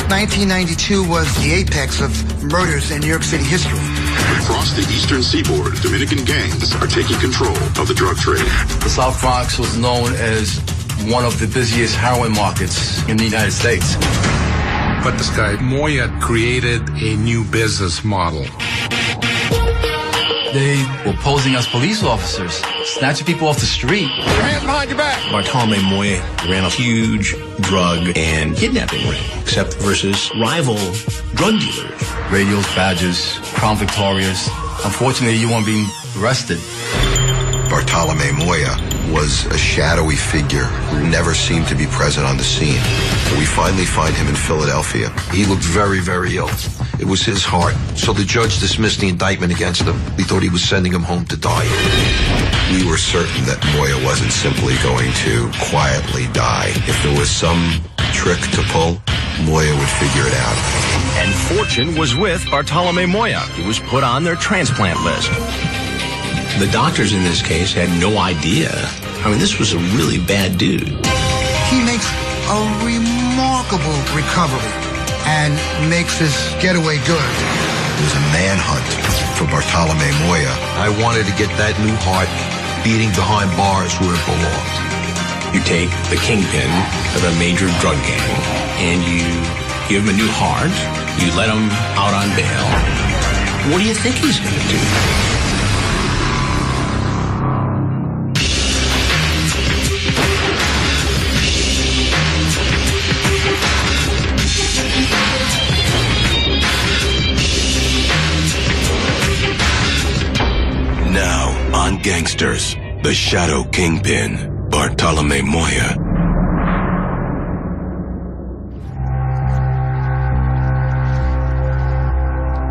1992 was the apex of murders in New York City history. Across the eastern seaboard, Dominican gangs are taking control of the drug trade. The South Bronx was known as one of the busiest heroin markets in the United States. But this guy, Moya, created a new business model. They were posing as police officers, snatching people off the street. Your hands behind your back. Bartolome Moya ran a huge drug and kidnapping ring, except versus rival drug dealers. Radios, badges, Crown Victorias. Unfortunately, you weren't being arrested. Bartolome Moya was a shadowy figure who never seemed to be present on the scene. We finally find him in Philadelphia. He looked very, very ill. It was his heart. So the judge dismissed the indictment against him. We thought he was sending him home to die. We were certain that Moya wasn't simply going to quietly die. If there was some trick to pull, Moya would figure it out. And fortune was with Bartolome Moya. He was put on their transplant list. The doctors in this case had no idea. I mean, this was a really bad dude. He makes a remarkable recovery and makes his getaway good. It was a manhunt for Bartolome Moya. I wanted to get that new heart beating behind bars where it belonged. You take the kingpin of a major drug gang and you give him a new heart. You let him out on bail. What do you think he's going to do? Now on Gangsters, the Shadow Kingpin, Bartolome Moya.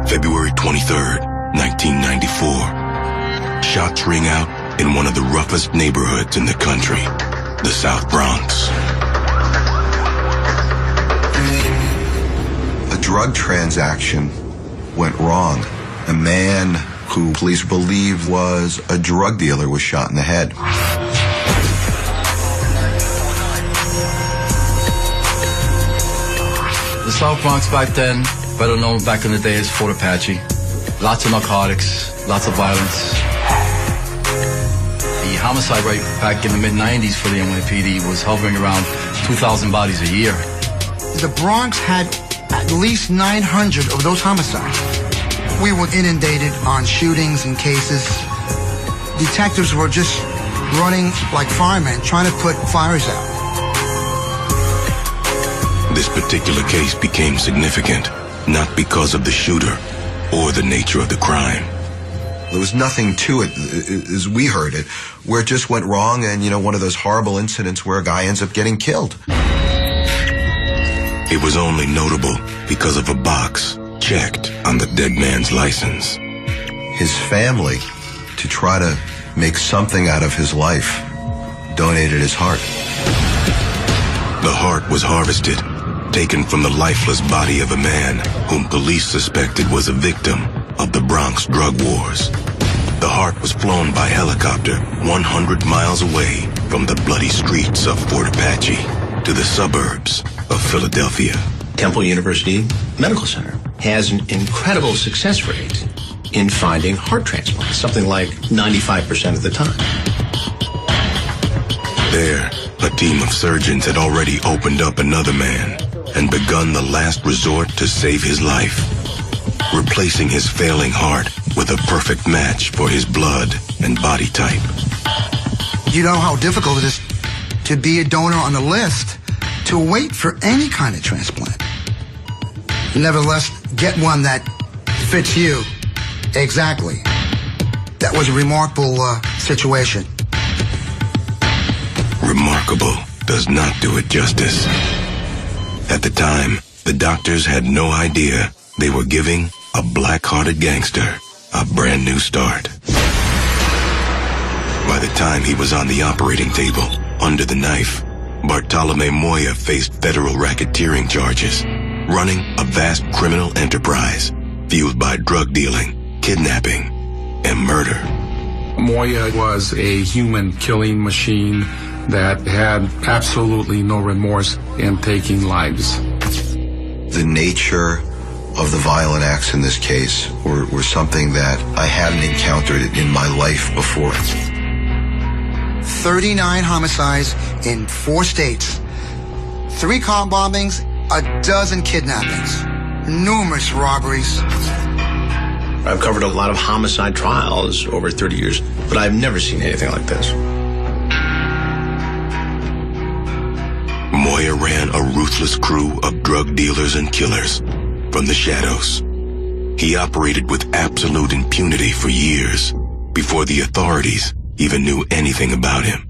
February 23rd, 1994. Shots ring out in one of the roughest neighborhoods in the country, the South Bronx. A drug transaction went wrong. A man who police believe was a drug dealer was shot in the head. The South Bronx back then, better known back in the day as Fort Apache. Lots of narcotics, lots of violence. The homicide rate back in the mid-90s for the NYPD was hovering around 2,000 bodies a year. The Bronx had at least 900 of those homicides. We were inundated on shootings and cases. Detectives were just running like firemen, trying to put fires out. This particular case became significant, not because of the shooter or the nature of the crime. There was nothing to it, as we heard it, where it just went wrong and, one of those horrible incidents where a guy ends up getting killed. It was only notable because of a box checked on the dead man's license. His family, to try to make something out of his life, donated his heart. The heart was harvested, taken from the lifeless body of a man whom police suspected was a victim of the Bronx drug wars. The heart was flown by helicopter 100 miles away from the bloody streets of Fort Apache to the suburbs of Philadelphia. Temple University Medical Center has an incredible success rate in finding heart transplants, something like 95% of the time. There, a team of surgeons had already opened up another man and begun the last resort to save his life, replacing his failing heart with a perfect match for his blood and body type. You know how difficult it is to be a donor on the list, to wait for any kind of transplant. Nevertheless, get one that fits you exactly. That was a remarkable situation. Remarkable does not do it justice. At the time, the doctors had no idea they were giving a black-hearted gangster a brand new start. By the time he was on the operating table, under the knife, Bartolome Moya faced federal racketeering charges, running a vast criminal enterprise fueled by drug dealing, kidnapping, and murder. Moya was a human killing machine that had absolutely no remorse in taking lives. The nature of the violent acts in this case were something that I hadn't encountered in my life before. 39 homicides in 4 states, 3 car bombings, a dozen kidnappings, numerous robberies. I've covered a lot of homicide trials over 30 years, but I've never seen anything like this. Moya ran a ruthless crew of drug dealers and killers from the shadows. He operated with absolute impunity for years before the authorities even knew anything about him.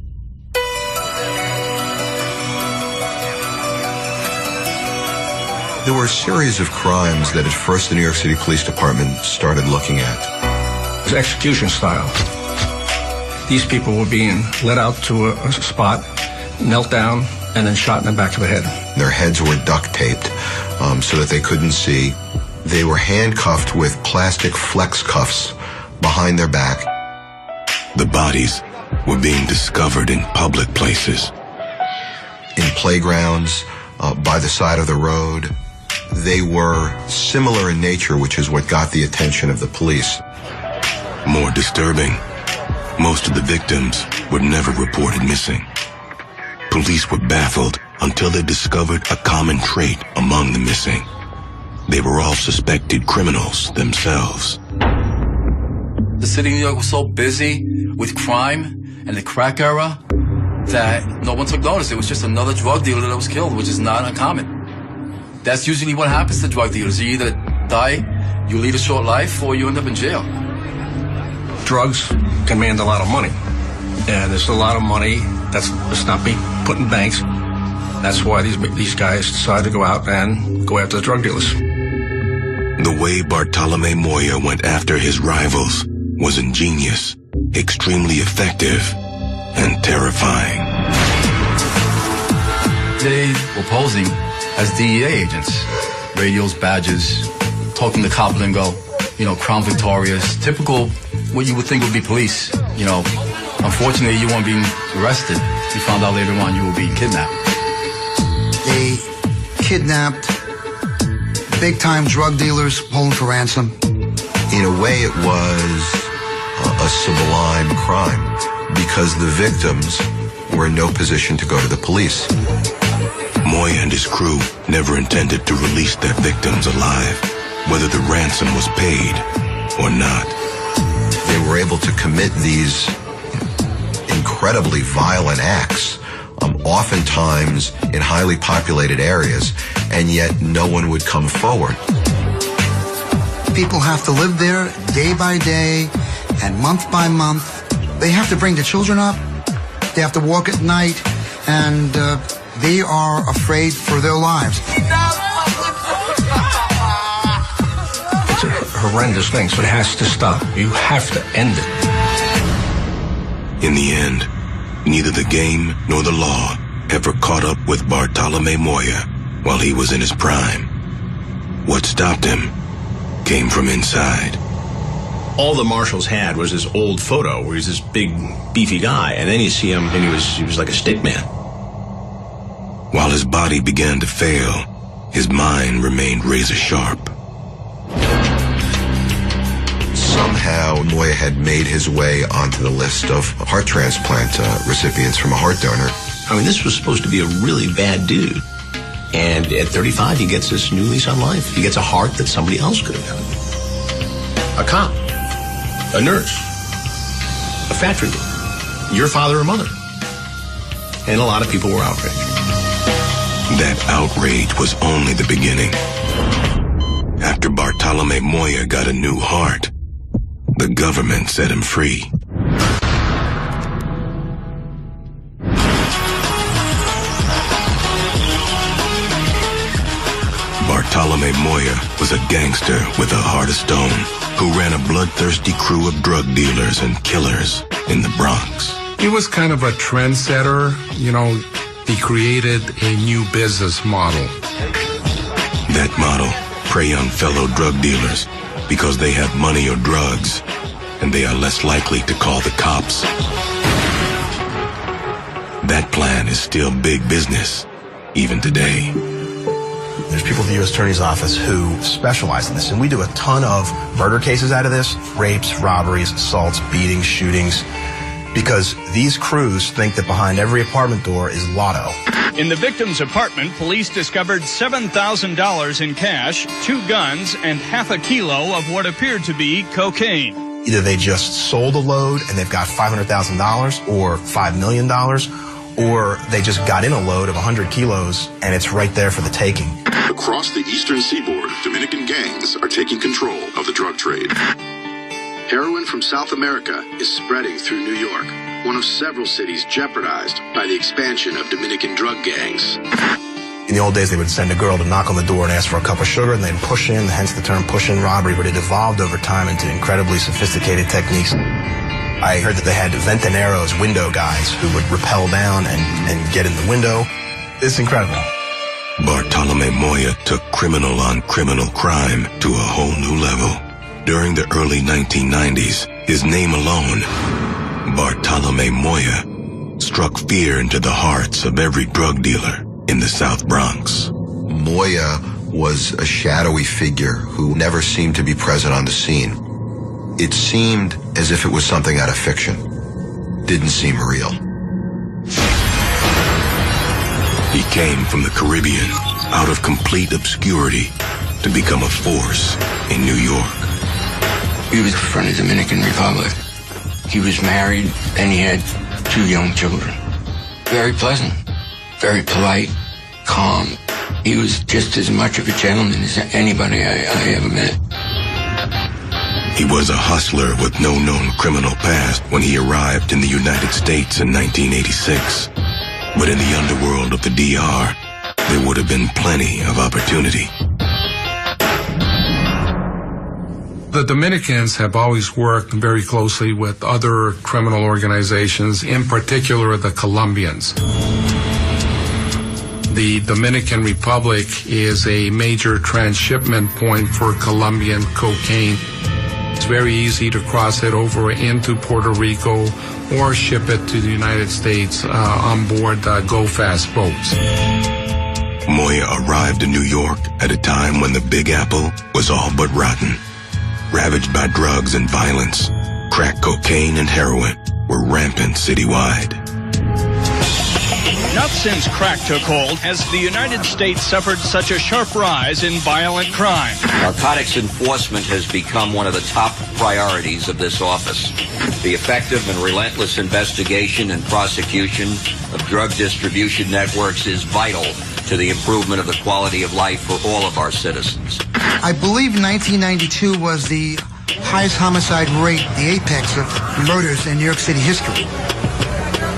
There were a series of crimes that at first the New York City Police Department started looking at. It was execution style. These people were being led out to a spot, knelt down, and then shot in the back of the head. Their heads were duct taped so that they couldn't see. They were handcuffed with plastic flex cuffs behind their back. The bodies were being discovered in public places. In playgrounds, by the side of the road. They were similar in nature, which is what got the attention of the police. More disturbing, most of the victims were never reported missing. Police were baffled until they discovered a common trait among the missing. They were all suspected criminals themselves. The city of New York was so busy with crime and the crack era that no one took notice. It was just another drug dealer that was killed, which is not uncommon. That's usually what happens to drug dealers. You either die, you lead a short life, or you end up in jail. Drugs command a lot of money. And there's a lot of money that's not being put in banks. That's why these guys decided to go out and go after the drug dealers. The way Bartolome Moya went after his rivals was ingenious, extremely effective, and terrifying. They were posing as DEA agents. Radios, badges, talking the cop lingo, Crown Victorious, typical what you would think would be police. Unfortunately, you weren't being arrested. You found out later on you were being kidnapped. They kidnapped big-time drug dealers, holding for ransom. In a way, it was a sublime crime because the victims were in no position to go to the police. Moya and his crew never intended to release their victims alive, whether the ransom was paid or not. They were able to commit these incredibly violent acts, oftentimes in highly populated areas, and yet no one would come forward. People have to live there day by day and month by month. They have to bring the children up. They have to walk at night, and they are afraid for their lives. It's a horrendous thing, so it has to stop. You have to end it. In the end, neither the game nor the law ever caught up with Bartolome Moya while he was in his prime. What stopped him came from inside. All the marshals had was this old photo where he's this big, beefy guy, and then you see him, and he was like a stick man. While his body began to fail, his mind remained razor sharp. Somehow, Moya had made his way onto the list of heart transplant recipients from a heart donor. I mean, this was supposed to be a really bad dude. And at 35, he gets this new lease on life. He gets a heart that somebody else could have gotten. A cop, a nurse, a factory worker, your father or mother. And a lot of people were outraged. That outrage was only the beginning. After Bartolome Moya got a new heart, the government set him free. Bartolome Moya was a gangster with a heart of stone who ran a bloodthirsty crew of drug dealers and killers in the Bronx. He was kind of a trendsetter. He created a new business model. That model prey on fellow drug dealers because they have money or drugs, and they are less likely to call the cops. That plan is still big business, even today. There's people at the U.S. Attorney's Office who specialize in this, and we do a ton of murder cases out of this, rapes, robberies, assaults, beatings, shootings, because these crews think that behind every apartment door is lotto. In the victim's apartment, police discovered $7,000 in cash, 2 guns, and half a kilo of what appeared to be cocaine. Either they just sold a load and they've got $500,000 or $5 million, or they just got in a load of 100 kilos and it's right there for the taking. Across the eastern seaboard, Dominican gangs are taking control of the drug trade. Heroin from South America is spreading through New York, one of several cities jeopardized by the expansion of Dominican drug gangs. In the old days, they would send a girl to knock on the door and ask for a cup of sugar, and they'd push in, hence the term push-in robbery, but it evolved over time into incredibly sophisticated techniques. I heard that they had Ventaneros window guys who would rappel down and get in the window. It's incredible. Bartolome Moya took criminal on criminal crime to a whole new level. During the early 1990s, his name alone, Bartolome Moya, struck fear into the hearts of every drug dealer in the South Bronx. Moya was a shadowy figure who never seemed to be present on the scene. It seemed as if it was something out of fiction. Didn't seem real. He came from the Caribbean, out of complete obscurity, to become a force in New York. He was from the Dominican Republic. He was married and he had 2 young children. Very pleasant, very polite, calm. He was just as much of a gentleman as anybody I ever met. He was a hustler with no known criminal past when he arrived in the United States in 1986. But in the underworld of the D.R., there would have been plenty of opportunity. The Dominicans have always worked very closely with other criminal organizations, in particular the Colombians. The Dominican Republic is a major transshipment point for Colombian cocaine. It's very easy to cross it over into Puerto Rico or ship it to the United States on board go-fast boats. Moya arrived in New York at a time when the Big Apple was all but rotten. Ravaged by drugs and violence, crack cocaine and heroin were rampant citywide. Not since crack took hold has the United States suffered such a sharp rise in violent crime. Narcotics enforcement has become one of the top priorities of this office. The effective and relentless investigation and prosecution of drug distribution networks is vital to the improvement of the quality of life for all of our citizens. I believe 1992 was the highest homicide rate, the apex of murders in New York City history.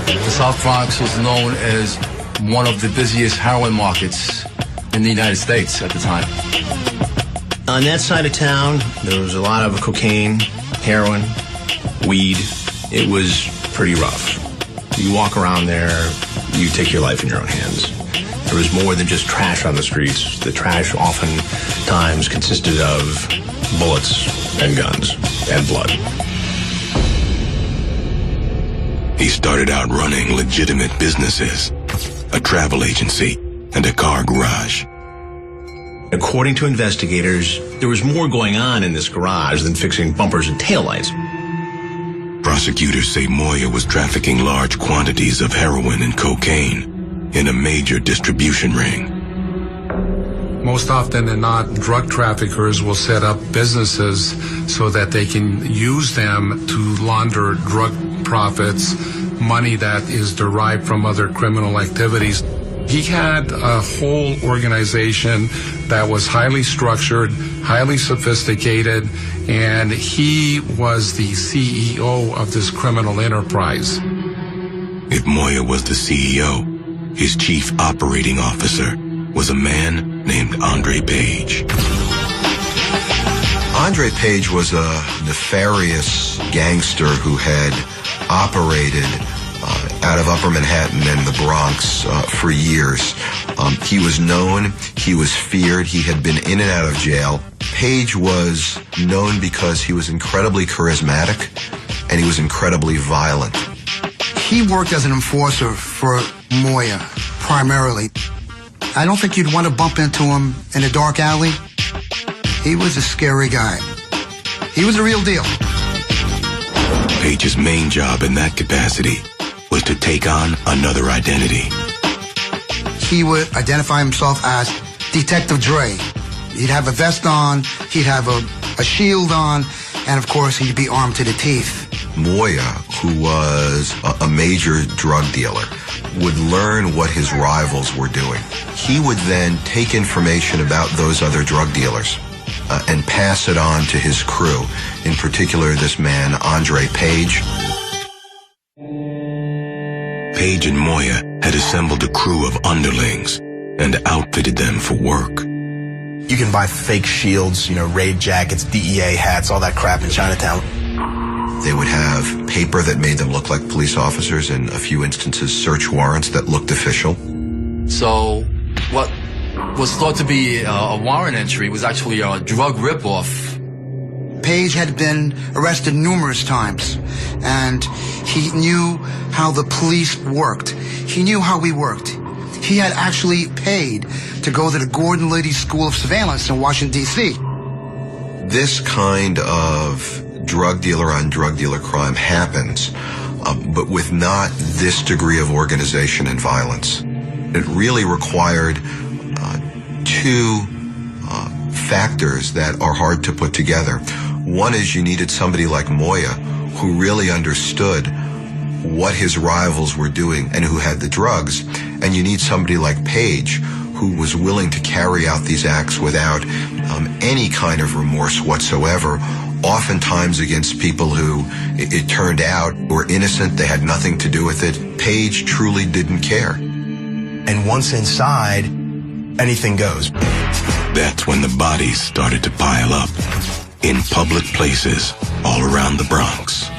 The South Bronx was known as one of the busiest heroin markets in the United States at the time. On that side of town, there was a lot of cocaine, heroin, weed. It was pretty rough. You walk around there, you take your life in your own hands. There was more than just trash on the streets. The trash oftentimes consisted of bullets and guns and blood. He started out running legitimate businesses, a travel agency and a car garage. According to investigators, there was more going on in this garage than fixing bumpers and taillights. Prosecutors say Moya was trafficking large quantities of heroin and cocaine in a major distribution ring. Most often than not, drug traffickers will set up businesses so that they can use them to launder drug profits, money that is derived from other criminal activities. He had a whole organization that was highly structured, highly sophisticated, and he was the CEO of this criminal enterprise. If Moya was the CEO, his chief operating officer was a man named Andre Paige. Andre Paige was a nefarious gangster who had operated out of Upper Manhattan and the Bronx for years. He was known, he was feared, he had been in and out of jail. Paige was known because he was incredibly charismatic and he was incredibly violent. He worked as an enforcer for Moya, primarily. I don't think you'd want to bump into him in a dark alley. He was a scary guy. He was a real deal. Paige's main job in that capacity was to take on another identity. He would identify himself as Detective Dre. He'd have a vest on, he'd have a shield on, and of course he'd be armed to the teeth. Moya, who was a major drug dealer, would learn what his rivals were doing. He would then take information about those other drug dealers and pass it on to his crew, in particular this man, Andre Paige. Paige and Moya had assembled a crew of underlings and outfitted them for work. You can buy fake shields, raid jackets, d.e.a. hats, all that crap in Chinatown. They would have paper that made them look like police officers, in a few instances search warrants that looked official. So what was thought to be a warrant entry was actually a drug ripoff. Paige had been arrested numerous times, and he knew how the police worked. He knew how we worked. He had actually paid to go to the Gordon Liddy School of Surveillance in Washington, D.C. This kind of drug dealer on drug dealer crime happens, but with not this degree of organization and violence. It really required two factors that are hard to put together. One is you needed somebody like Moya who really understood what his rivals were doing and who had the drugs, and you need somebody like Paige who was willing to carry out these acts without any kind of remorse whatsoever, oftentimes against people who, it turned out, were innocent, they had nothing to do with it. Paige truly didn't care. And once inside, anything goes. That's when the bodies started to pile up in public places all around the Bronx.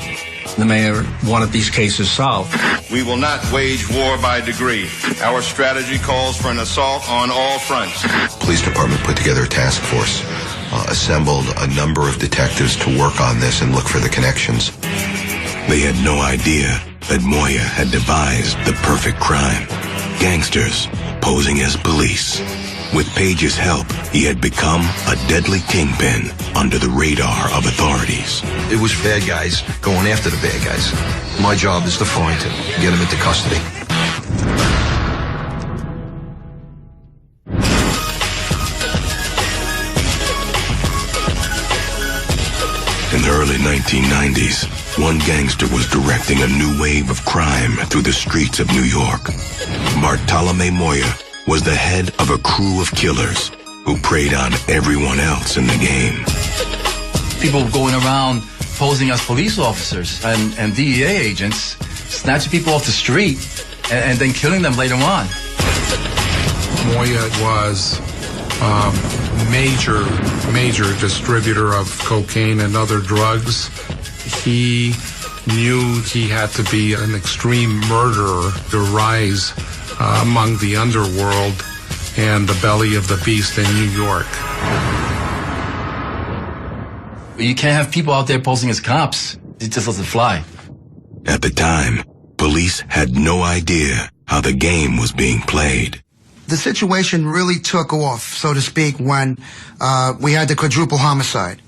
The mayor wanted these cases solved. We will not wage war by degree. Our strategy calls for an assault on all fronts. Police department put together a task force, assembled a number of detectives to work on this and look for the connections. They had no idea that Moya had devised the perfect crime. Gangsters posing as police. With Paige's help, he had become a deadly kingpin under the radar of authorities. It was bad guys going after the bad guys. My job is to find him, get him into custody. In the early 1990s, one gangster was directing a new wave of crime through the streets of New York. Bartolome Moya was the head of a crew of killers who preyed on everyone else in the game. People going around posing as police officers and DEA agents, snatching people off the street and then killing them later on. Moya was a major distributor of cocaine and other drugs. He knew he had to be an extreme murderer to rise among the underworld and the belly of the beast in New York. You can't have people out there posing as cops. It just doesn't fly. At the time, police had no idea how the game was being played. The situation really took off, so to speak, when we had the quadruple homicide.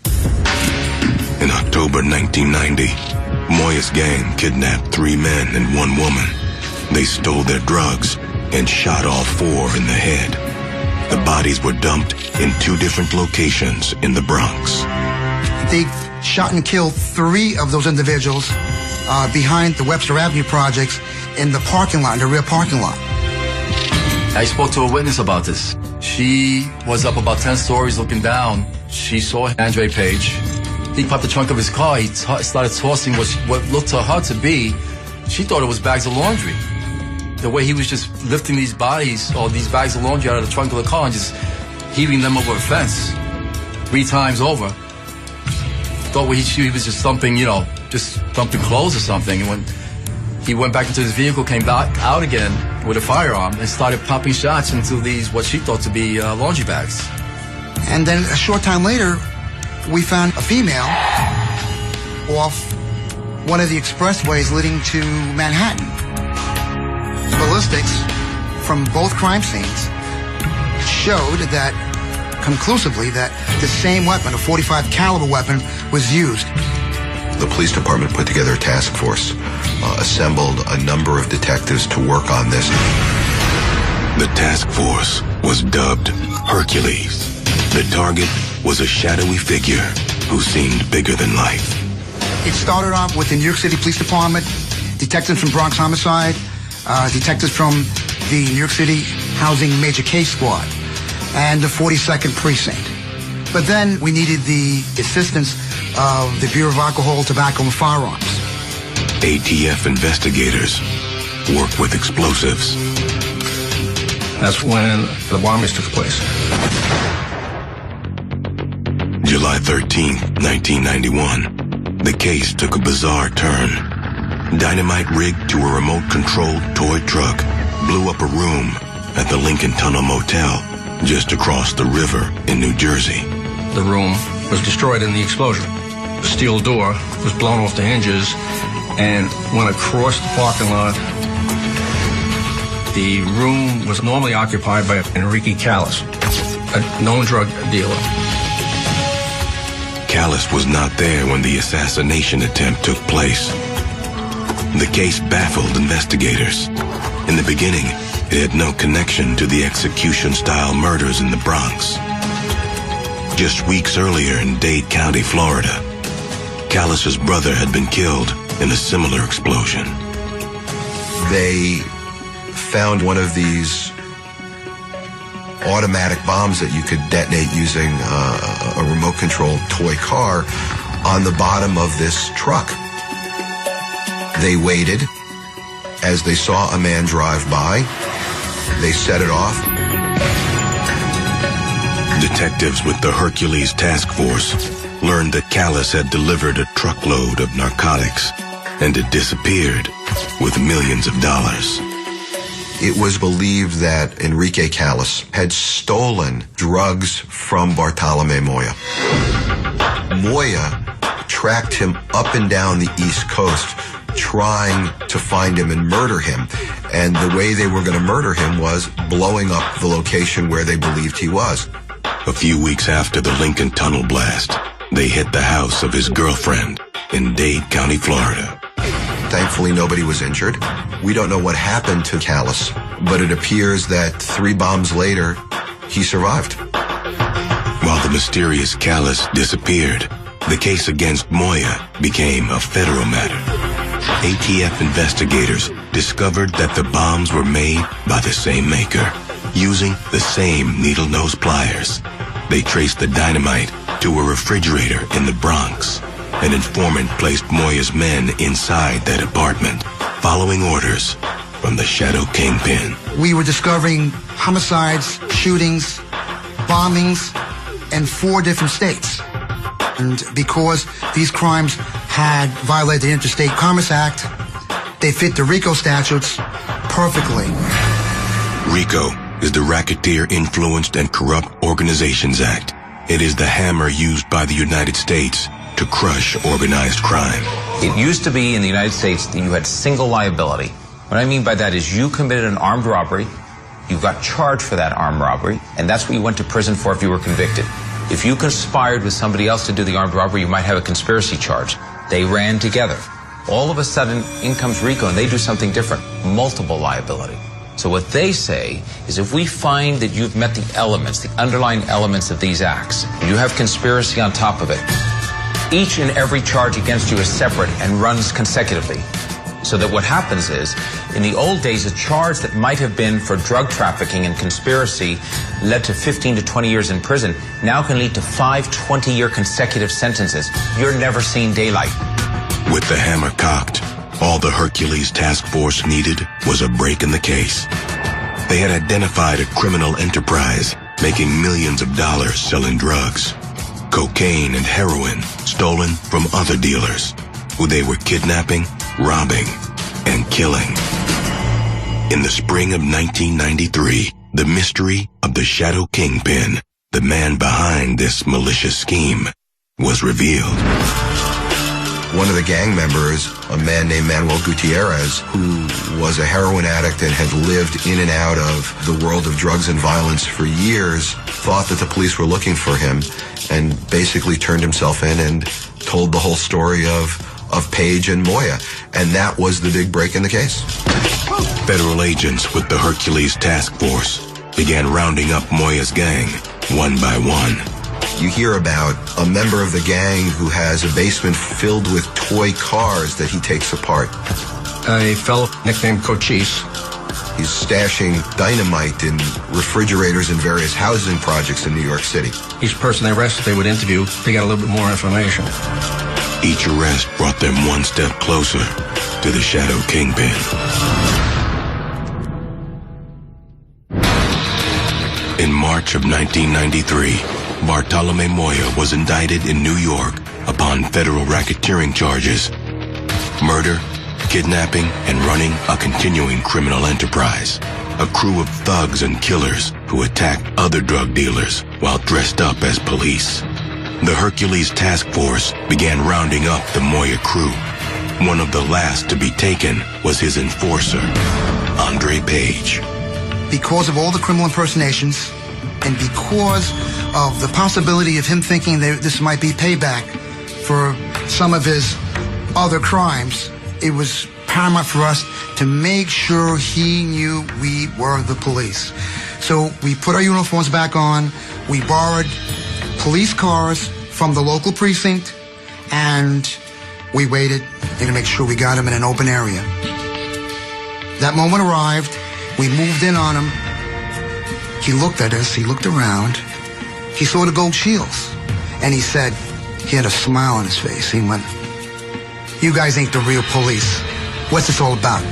In October 1990, Moya's gang kidnapped 3 men and 1 woman. They stole their drugs and shot all 4 in the head. The bodies were dumped in 2 different locations in the Bronx. They shot and killed 3 of those individuals behind the Webster Avenue projects in the parking lot, in the rear parking lot. I spoke to a witness about this. She was up about 10 stories looking down. She saw Andre Paige. He popped the trunk of his car. He started tossing what looked to her to be, she thought it was bags of laundry. The way he was just lifting these bodies, or these bags of laundry out of the trunk of the car and just heaving them over a fence 3 times over. Thought he was just thumping, just thumping clothes or something. And when he went back into his vehicle, came back out again with a firearm and started popping shots into these, what she thought to be laundry bags. And then a short time later, we found a female off one of the expressways leading to Manhattan. Ballistics from both crime scenes showed that conclusively that the same weapon, a .45 caliber weapon, was used. The police department put together a task force, assembled a number of detectives to work on this. The task force was dubbed Hercules. The target was a shadowy figure who seemed bigger than life. It started off with the New York City Police Department, detectives from Bronx Homicide, detectives from the New York City Housing Major Case Squad, and the 42nd Precinct. But then we needed the assistance of the Bureau of Alcohol, Tobacco, and Firearms. ATF investigators work with explosives. That's when the bombings took place. July 13, 1991. The case took a bizarre turn. Dynamite rigged to a remote-controlled toy truck blew up a room at the Lincoln Tunnel Motel just across the river in New Jersey. The room was destroyed in the explosion. The steel door was blown off the hinges and went across the parking lot. The room was normally occupied by Enrique Callis, a known drug dealer. Callis was not there when the assassination attempt took place. The case baffled investigators. In the beginning, it had no connection to the execution-style murders in the Bronx. Just weeks earlier in Dade County, Florida, Callis's brother had been killed in a similar explosion. They found one of these automatic bombs that you could detonate using a remote-controlled toy car on the bottom of this truck. They waited. As they saw a man drive by, they set it off. Detectives with the Hercules Task Force learned that Callis had delivered a truckload of narcotics and had disappeared with millions of dollars. It was believed that Enrique Callis had stolen drugs from Bartolome Moya. Moya tracked him up and down the East Coast, trying to find him and murder him. And the way they were going to murder him was blowing up the location where they believed he was. A few weeks after the Lincoln Tunnel blast, they hit the house of his girlfriend in Dade County, Florida. Thankfully, nobody was injured. We don't know what happened to Callis, but it appears that 3 bombs later, he survived. While the mysterious Callis disappeared, the case against Moya became a federal matter. ATF investigators discovered that the bombs were made by the same maker, using the same needle-nose pliers. They traced the dynamite to a refrigerator in the Bronx. An informant placed Moya's men inside that apartment, following orders from the Shadow Kingpin. We were discovering homicides, shootings, bombings in 4 different states. And because these crimes had violated the Interstate Commerce Act, they fit the RICO statutes perfectly. RICO is the Racketeer Influenced and Corrupt Organizations Act. It is the hammer used by the United States to crush organized crime. It used to be in the United States that you had single liability. What I mean by that is you committed an armed robbery, you got charged for that armed robbery, and that's what you went to prison for if you were convicted. If you conspired with somebody else to do the armed robbery, you might have a conspiracy charge. They ran together. All of a sudden, in comes RICO, and they do something different, multiple liability. So what they say is if we find that you've met the elements, the underlying elements of these acts, you have conspiracy on top of it, each and every charge against you is separate and runs consecutively. So that what happens is, in the old days, a charge that might have been for drug trafficking and conspiracy led to 15 to 20 years in prison, now can lead to 5 20-year consecutive sentences. You're never seen daylight. With the hammer cocked, all the Hercules Task Force needed was a break in the case. They had identified a criminal enterprise making millions of dollars selling drugs, cocaine and heroin stolen from other dealers who they were kidnapping, robbing, and killing. In the spring of 1993, the mystery of the Shadow Kingpin, the man behind this malicious scheme, was revealed. One of the gang members, a man named Manuel Gutierrez, who was a heroin addict and had lived in and out of the world of drugs and violence for years, thought that the police were looking for him and basically turned himself in and told the whole story of Paige and Moya. And that was the big break in the case. Federal agents with the Hercules Task Force began rounding up Moya's gang one by one. You hear about a member of the gang who has a basement filled with toy cars that he takes apart. A fellow nicknamed Cochise. He's stashing dynamite in refrigerators in various housing projects in New York City. Each person they arrested, they would interview. They got a little bit more information. Each arrest brought them one step closer to the Shadow Kingpin. In March of 1993, Bartolome Moya was indicted in New York upon federal racketeering charges, murder, kidnapping, and running a continuing criminal enterprise. A crew of thugs and killers who attacked other drug dealers while dressed up as police. The Hercules Task Force began rounding up the Moya crew. One of the last to be taken was his enforcer, Andre Paige. Because of all the criminal impersonations, and because of the possibility of him thinking that this might be payback for some of his other crimes, it was paramount for us to make sure he knew we were the police. So we put our uniforms back on, we borrowed police cars from the local precinct, and we waited to make sure we got him in an open area. That moment arrived, we moved in on him. He looked at us, he looked around, he saw the gold shields, and he said, he had a smile on his face. He went, "You guys ain't the real police. What's this all about?"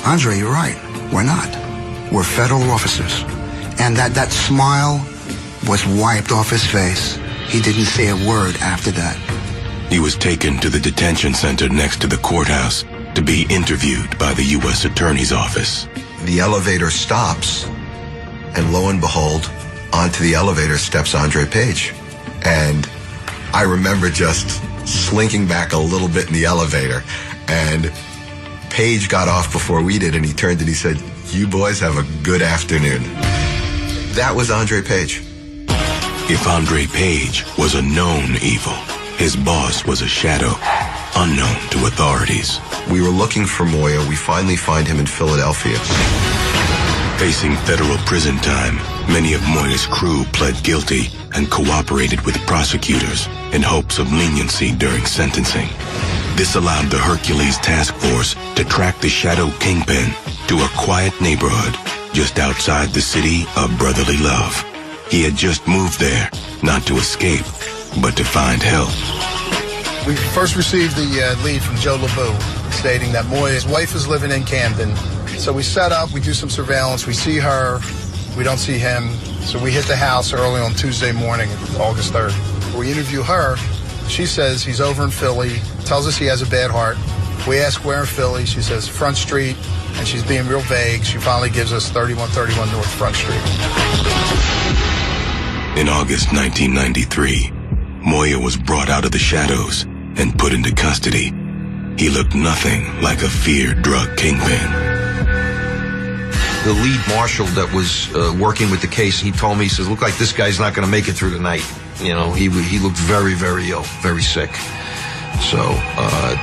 Andre, you're right. We're not. We're federal officers. And that smile was wiped off his face. He didn't say a word after that. He was taken to the detention center next to the courthouse to be interviewed by the U.S. Attorney's Office. The elevator stops, and lo and behold, onto the elevator steps Andre Paige. And I remember just slinking back a little bit in the elevator, and Paige got off before we did, and he turned and he said, "You boys have a good afternoon." That was Andre Paige. If Andre Paige was a known evil, his boss was a shadow, unknown to authorities. We were looking for Moya. We finally find him in Philadelphia. Facing federal prison time, many of Moya's crew pled guilty and cooperated with prosecutors in hopes of leniency during sentencing. This allowed the Hercules Task Force to track the Shadow Kingpin to a quiet neighborhood just outside the city of brotherly love. He had just moved there, not to escape, but to find help. We first received the lead from Joe LeBeau stating that Moya's wife is living in Camden. So we set up, we do some surveillance, we see her, we don't see him. So we hit the house early on Tuesday morning, August 3rd. We interview her. She says he's over in Philly, tells us he has a bad heart. We ask where in Philly. She says Front Street, and she's being real vague. She finally gives us 3131 North Front Street. In August 1993, Moya was brought out of the shadows and put into custody. He looked nothing like a feared drug kingpin. The lead marshal that was working with the case, he told me, he says, "Look like this guy's not going to make it through the night." You know, he looked very, very ill, very sick. So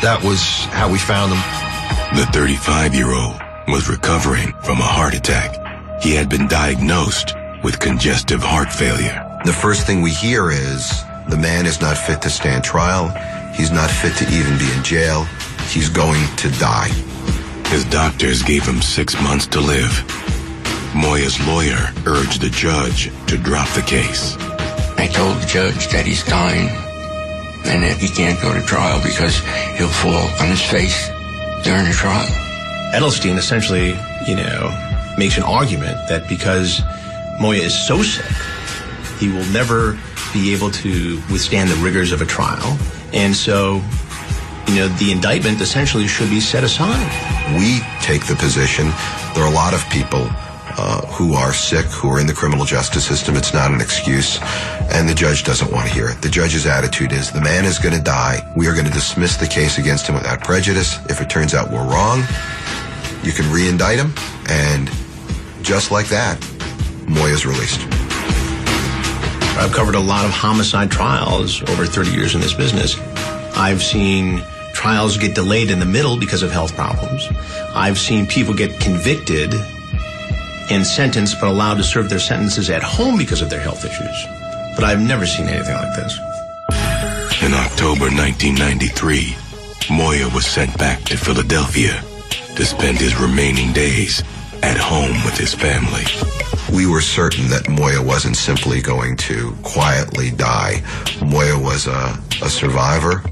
that was how we found him. The 35-year-old was recovering from a heart attack. He had been diagnosed with congestive heart failure. The first thing we hear is, the man is not fit to stand trial. He's not fit to even be in jail. He's going to die. His doctors gave him 6 months to live. Moya's lawyer urged the judge to drop the case. I told the judge that he's dying and that he can't go to trial because he'll fall on his face during the trial. Edelstein essentially, makes an argument that because Moya is so sick, he will never be able to withstand the rigors of a trial. And so, the indictment essentially should be set aside. We take the position, there are a lot of people who are sick, who are in the criminal justice system. It's not an excuse, and the judge doesn't want to hear it. The judge's attitude is, the man is going to die. We are going to dismiss the case against him without prejudice. If it turns out we're wrong, you can re-indict him, and just like that, Moya's released. I've covered a lot of homicide trials over 30 years in this business. I've seen trials get delayed in the middle because of health problems. I've seen people get convicted and sentenced but allowed to serve their sentences at home because of their health issues. But I've never seen anything like this. In October 1993, Moya was sent back to Philadelphia to spend his remaining days at home with his family. We were certain that Moya wasn't simply going to quietly die. Moya was a survivor,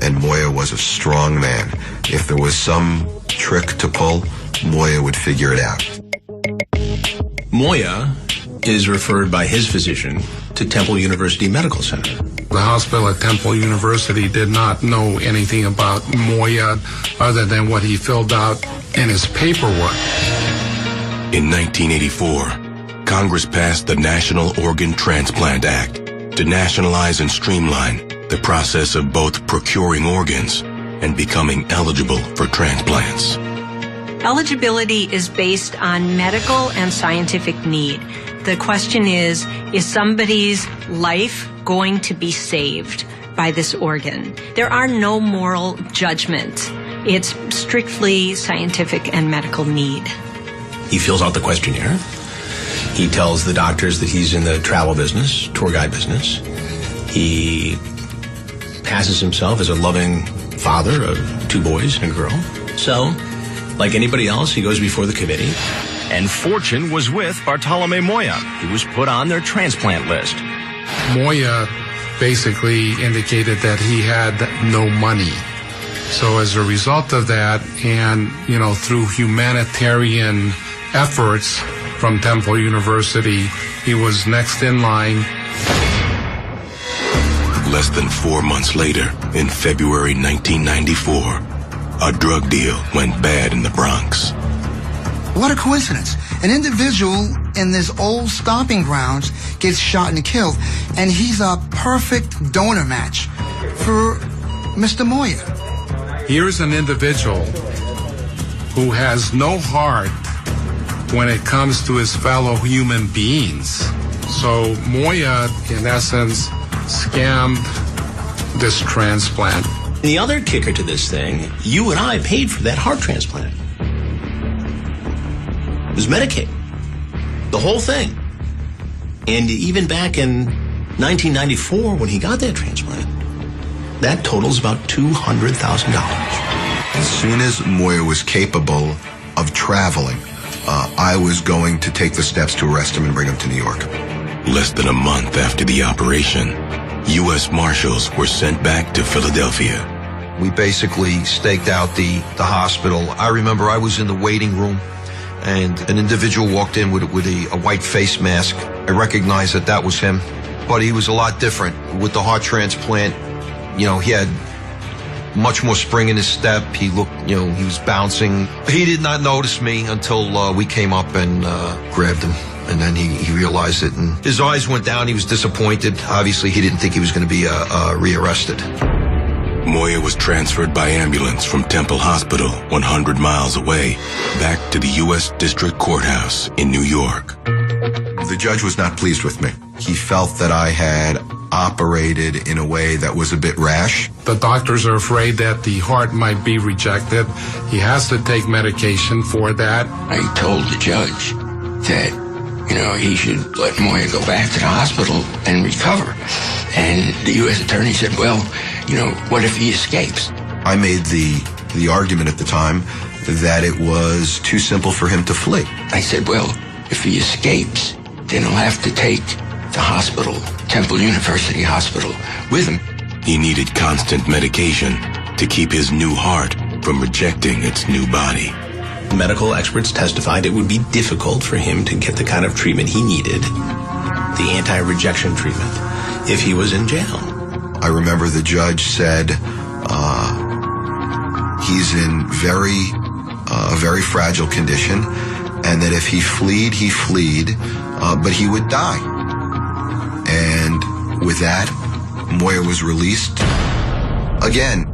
and Moya was a strong man. If there was some trick to pull, Moya would figure it out. Moya is referred by his physician to Temple University Medical Center. The hospital at Temple University did not know anything about Moya other than what he filled out in his paperwork. In 1984, Congress passed the National Organ Transplant Act to nationalize and streamline the process of both procuring organs and becoming eligible for transplants. Eligibility is based on medical and scientific need. The question is somebody's life going to be saved by this organ? There are no moral judgments. It's strictly scientific and medical need. He fills out the questionnaire. He tells the doctors that he's in the travel business, tour guide business. He passes himself as a loving father of 2 boys and a girl. So, like anybody else, he goes before the committee. And fortune was with Bartolome Moya. He was put on their transplant list. Moya basically indicated that he had no money. So as a result of that, and, through humanitarian efforts from Temple University, he was next in line. Less than 4 months later, in February 1994, a drug deal went bad in the Bronx. What a coincidence. An individual in this old stomping grounds gets shot and killed, and he's a perfect donor match for Mr. Moya. Here's an individual who has no heart when it comes to his fellow human beings. So Moya, in essence, scammed this transplant. The other kicker to this thing, you and I paid for that heart transplant. It was Medicaid. The whole thing. And even back in 1994, when he got that transplant, that totals about $200,000. As soon as Moya was capable of traveling, I was going to take the steps to arrest him and bring him to New York. Less than a month after the operation, U.S. Marshals were sent back to Philadelphia. We basically staked out the hospital. I remember I was in the waiting room, and an individual walked in with a white face mask. I recognized that was him, but he was a lot different. With the heart transplant, he had much more spring in his step. He looked, he was bouncing. He did not notice me until we came up and grabbed him. And then he realized it, and his eyes went down. He was disappointed. Obviously, he didn't think he was going to be rearrested. Moya was transferred by ambulance from Temple Hospital, 100 miles away, back to the U.S. District Courthouse in New York. The judge was not pleased with me. He felt that I had operated in a way that was a bit rash. The doctors are afraid that the heart might be rejected. He has to take medication for that. I told the judge that he should let Moya go back to the hospital and recover. And the U.S. attorney said, well, what if he escapes? I made the argument at the time that it was too simple for him to flee. I said, well, if he escapes, then he'll have to take the hospital, Temple University Hospital, with him. He needed constant medication to keep his new heart from rejecting its new body. Medical experts testified it would be difficult for him to get the kind of treatment he needed, the anti-rejection treatment, if he was in jail. I remember the judge said he's in a very fragile condition, and that if he fled, but he would die. And with that, Moya was released again.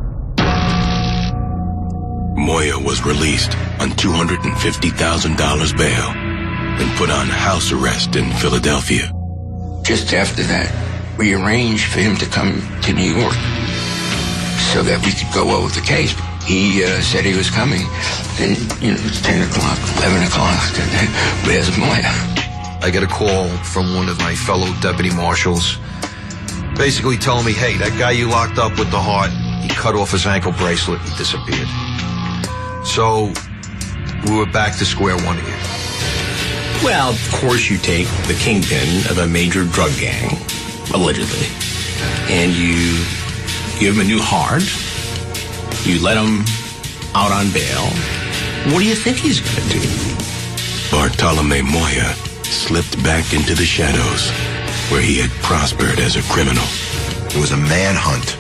Moya was released on $250,000 bail and put on house arrest in Philadelphia. Just after that, we arranged for him to come to New York so that we could go over the case. He said he was coming, and, it's 10 o'clock, 11 o'clock, and where's Moya? I get a call from one of my fellow deputy marshals, basically telling me, hey, that guy you locked up with the heart, he cut off his ankle bracelet and disappeared. So we were back to square one again. Well, of course you take the kingpin of a major drug gang, allegedly, and you give him a new heart. You let him out on bail. What do you think he's going to do? Bartolome Moya slipped back into the shadows where he had prospered as a criminal. It was a manhunt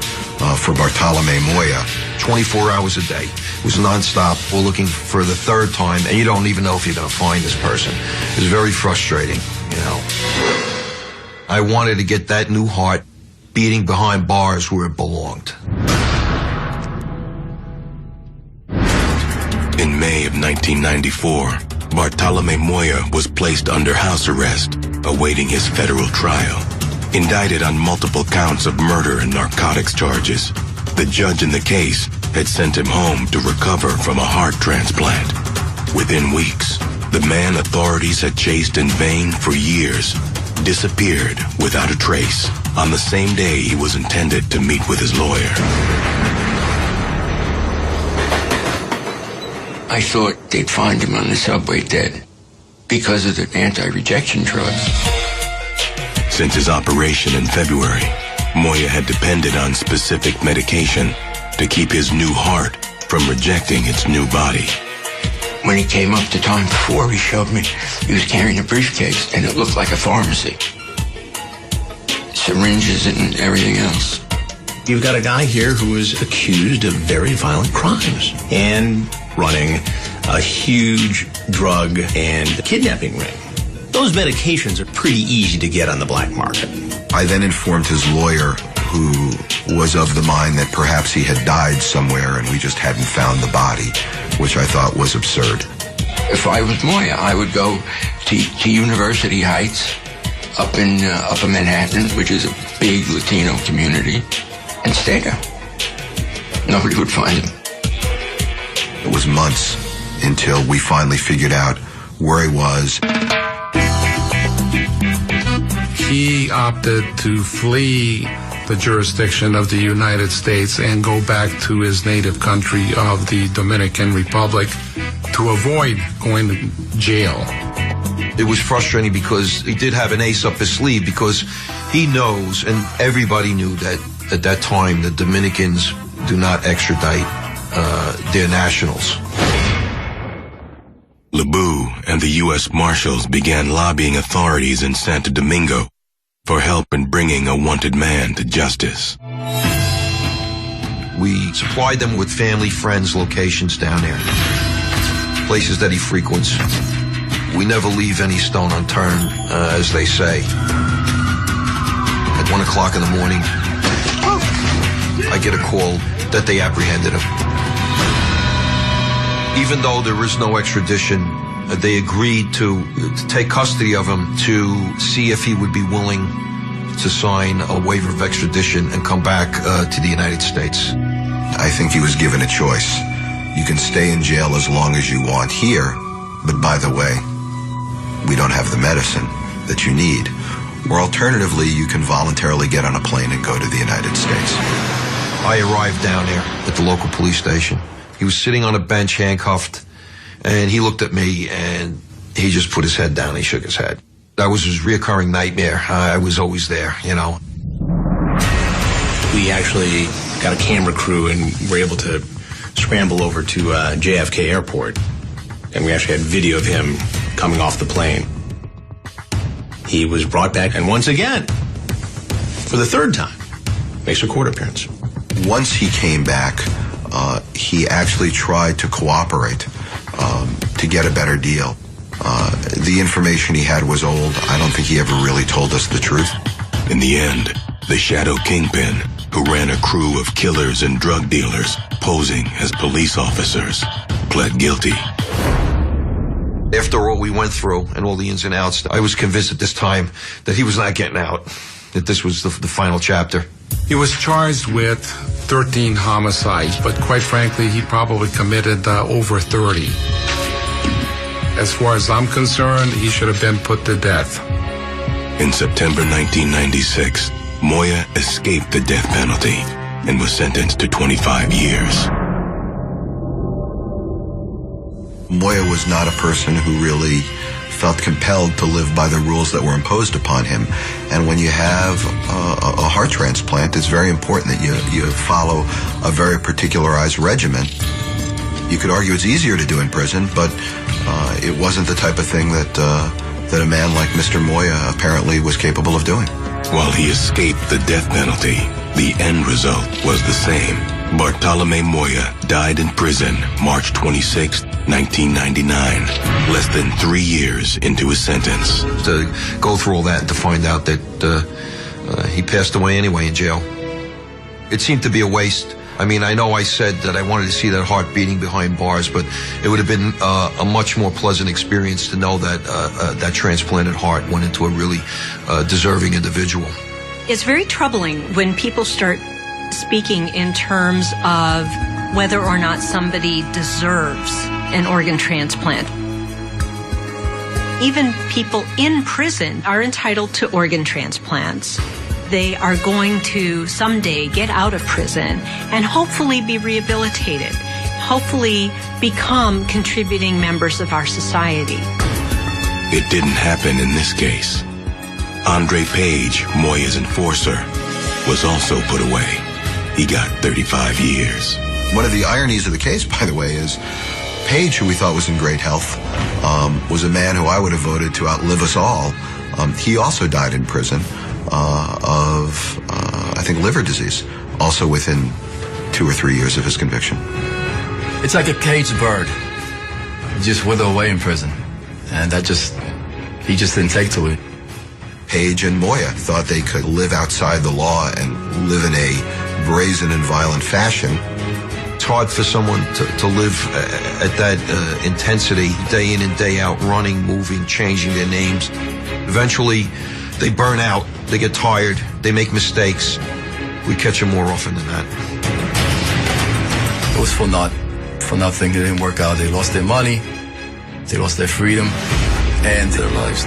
for Bartolome Moya, 24 hours a day. It was nonstop. We're looking for the third time, and you don't even know if you're going to find this person. It was very frustrating, I wanted to get that new heart beating behind bars where it belonged. In May of 1994, Bartolome Moya was placed under house arrest, awaiting his federal trial. Indicted on multiple counts of murder and narcotics charges, the judge in the case had sent him home to recover from a heart transplant. Within weeks, the man authorities had chased in vain for years disappeared without a trace on the same day he was intended to meet with his lawyer. I thought they'd find him on the subway dead because of the anti-rejection drugs. Since his operation in February, Moya had depended on specific medication to keep his new heart from rejecting its new body. When he came up the time before, he showed me he was carrying a briefcase, and it looked like a pharmacy. Syringes and everything else. You've got a guy here who is accused of very violent crimes and running a huge drug and kidnapping ring. Those medications are pretty easy to get on the black market. I then informed his lawyer, who was of the mind that perhaps he had died somewhere and we just hadn't found the body, which I thought was absurd. If I was Moya, I would go to University Heights, up in Upper Manhattan, which is a big Latino community, and stay there. Nobody would find him. It was months until we finally figured out where he was. He opted to flee the jurisdiction of the United States and go back to his native country of the Dominican Republic to avoid going to jail. It was frustrating because he did have an ace up his sleeve, because he knows, and everybody knew, that at that time the Dominicans do not extradite their nationals. Lebu and the U.S. Marshals began lobbying authorities in Santo Domingo for help in bringing a wanted man to justice. We supplied them with family, friends, locations down there, places that he frequents. We never leave any stone unturned, as they say. At 1 o'clock in the morning, I get a call that they apprehended him. Even though there is no extradition, they agreed to take custody of him to see if he would be willing to sign a waiver of extradition and come back to the United States. I think he was given a choice. You can stay in jail as long as you want here, but by the way, we don't have the medicine that you need. Or alternatively, you can voluntarily get on a plane and go to the United States. I arrived down there at the local police station. He was sitting on a bench, handcuffed, and he looked at me, and he just put his head down. He shook his head. That was his reoccurring nightmare. I was always there, you know. We actually got a camera crew and were able to scramble over to JFK Airport, and we actually had video of him coming off the plane. He was brought back, and once again, for the third time, makes a court appearance. Once he came back, he actually tried to cooperate to get a better deal. The information he had was old. I don't think he ever really told us the truth. In the end, the Shadow Kingpin, who ran a crew of killers and drug dealers posing as police officers, pled guilty. After all we went through and all the ins and outs, I was convinced at this time that he was not getting out, that this was the final chapter. He was charged with 13 homicides, but quite frankly, he probably committed over 30. As far as I'm concerned, he should have been put to death. In September 1996, Moya escaped the death penalty and was sentenced to 25 years. Moya was not a person who really felt compelled to live by the rules that were imposed upon him. And when you have a heart transplant, it's very important that you follow a very particularized regimen. You could argue it's easier to do in prison, but it wasn't the type of thing that a man like Mr. Moya apparently was capable of doing. While he escaped the death penalty, the end result was the same. Bartolome Moya died in prison March 26, 1999, less than 3 years into his sentence. To go through all that and to find out that he passed away anyway in jail. It seemed to be a waste. I mean, I know I said that I wanted to see that heart beating behind bars, but it would have been a much more pleasant experience to know that that transplanted heart went into a really deserving individual. It's very troubling when people start speaking in terms of whether or not somebody deserves an organ transplant. Even people in prison are entitled to organ transplants. They are going to someday get out of prison and hopefully be rehabilitated, hopefully become contributing members of our society. It didn't happen in this case. Andre Paige, Moya's enforcer, was also put away. He got 35 years. One of the ironies of the case, by the way, is Paige, who we thought was in great health, was a man who I would have voted to outlive us all. He also died in prison of, I think, liver disease, also within 2 or 3 years of his conviction. It's like a caged bird. You just wither away in prison. And he just didn't take to it. Paige and Moya thought they could live outside the law and live in a brazen and violent fashion. It's hard for someone to live at that intensity, day in and day out, running, moving, changing their names. Eventually, they burn out, they get tired, they make mistakes. We catch them more often than that. It was for nothing. It didn't work out. They lost their money, they lost their freedom, and their lives.